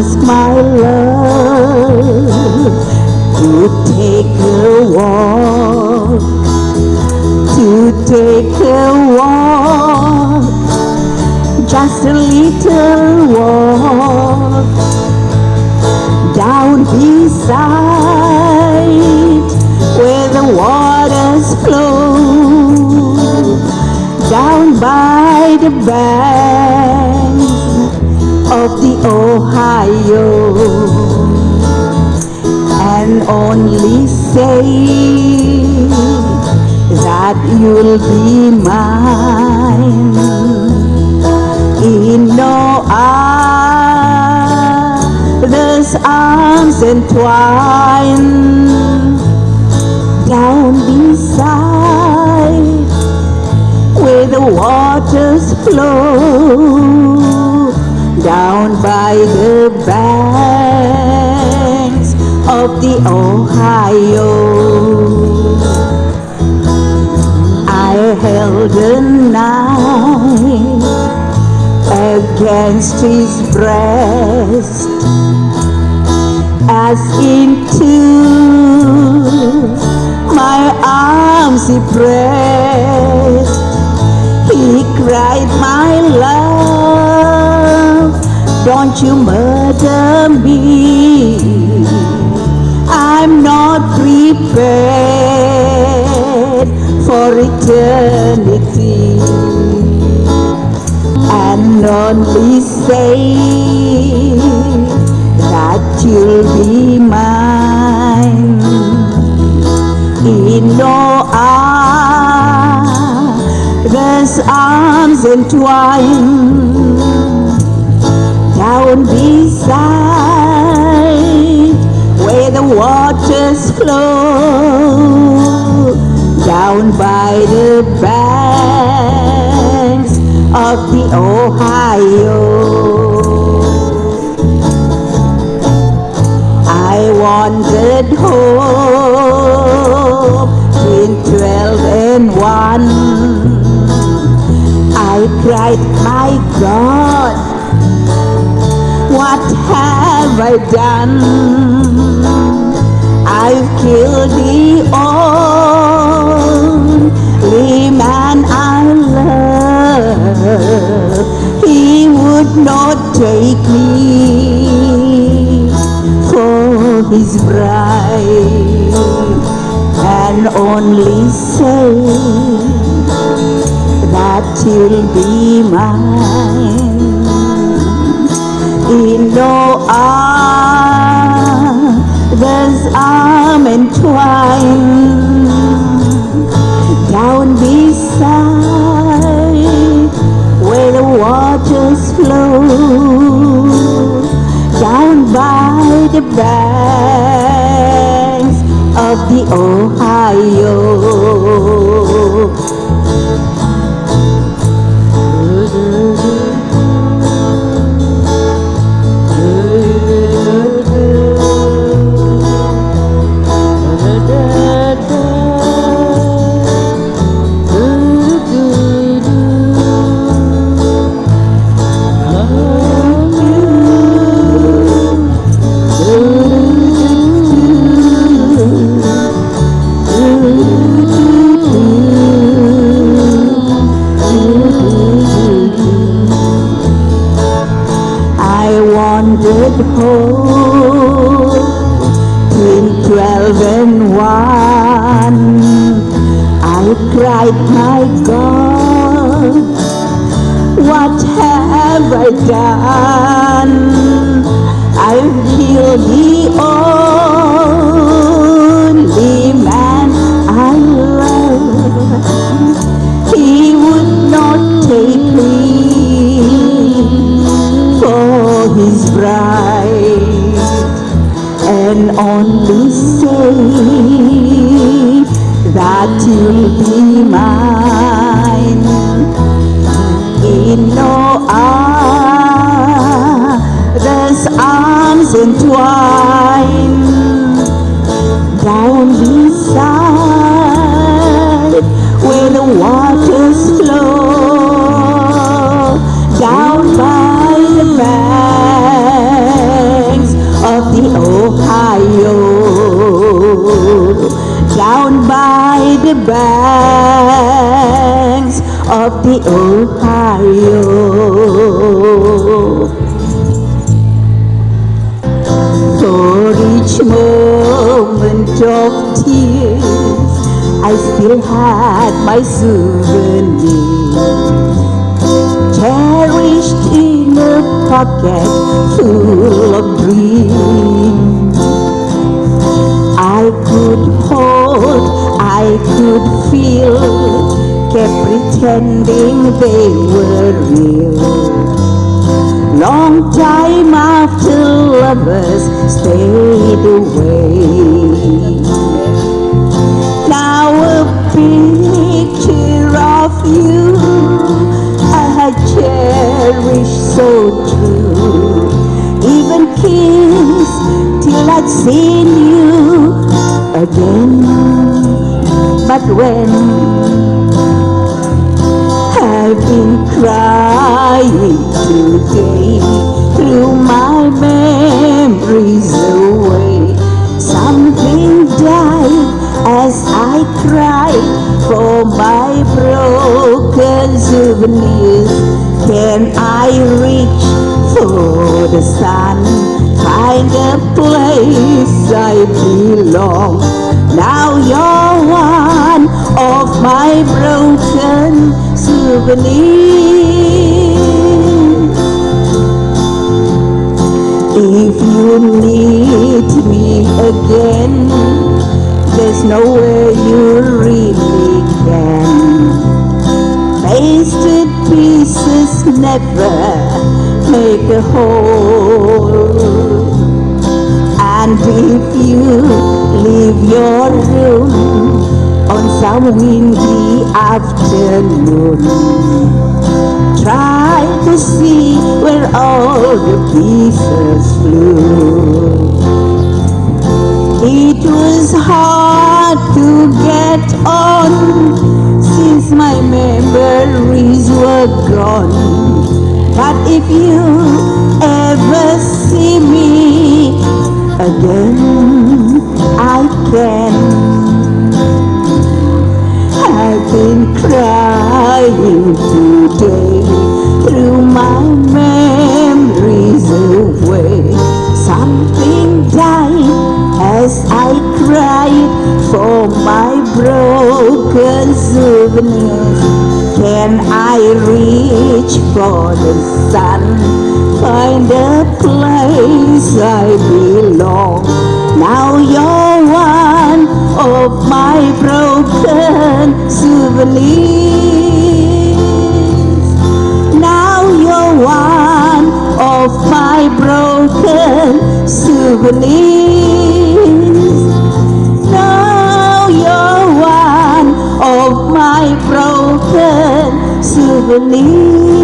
ask my love to take a walk, to take a walk, just a little walk, down beside where the waters flow, down by the banks of the Ohio, and only say that you'll be mine in no other's arms entwined, down beside where the waters flow, down by the banks of the Ohio. I held a knife against his breast, as into my arms he pressed. He cried, my love, don't you murder me, I'm not prepared for eternity. And only say that you'll be mine in no other's arms entwined, down beside where the waters flow, down by the banks of the Ohio. I wandered home between 12 and 1. I cried, my God, what have I done? I've killed the only man I love. He would not take me for his bride, and only say that you'll be mine in no other's arm entwined, down beside where the waters flow, down by the banks of the Ohio. Wandered home between 12 and 1. I cried, my God, what have I done? I've killed the only man I love. He would not take me for his bride, and only say that you'll be mine in no other's arms entwined, down beside where the waters flow, down by the banks the banks of the Ohio. For each moment of tears, I still had my souvenir, cherished in a pocket full of dreams. I could hold, I could feel, kept pretending they were real. Long time after lovers stayed away, now a picture of you I had cherished so true. Even kissed till I'd seen you again. But when I've been crying today, threw my memories away, something died as I cried for my broken souvenirs. Can I reach for the sun, find a place I belong? Now you're one of my broken souvenirs. If you need me again, there's nowhere you really can. Wasted pieces never make a whole. And if you leave your room on some windy afternoon, try to see where all the pieces flew. It was hard to get on since my memories were gone. But if you ever see me again, I can. I've been crying today, threw my memories away. Something died as I cried for my broken souvenirs. Can I reach for the sun, find a place I belong? Now you're one of my broken souvenirs. Now you're one of my broken souvenirs. Now you're one of my broken souvenirs.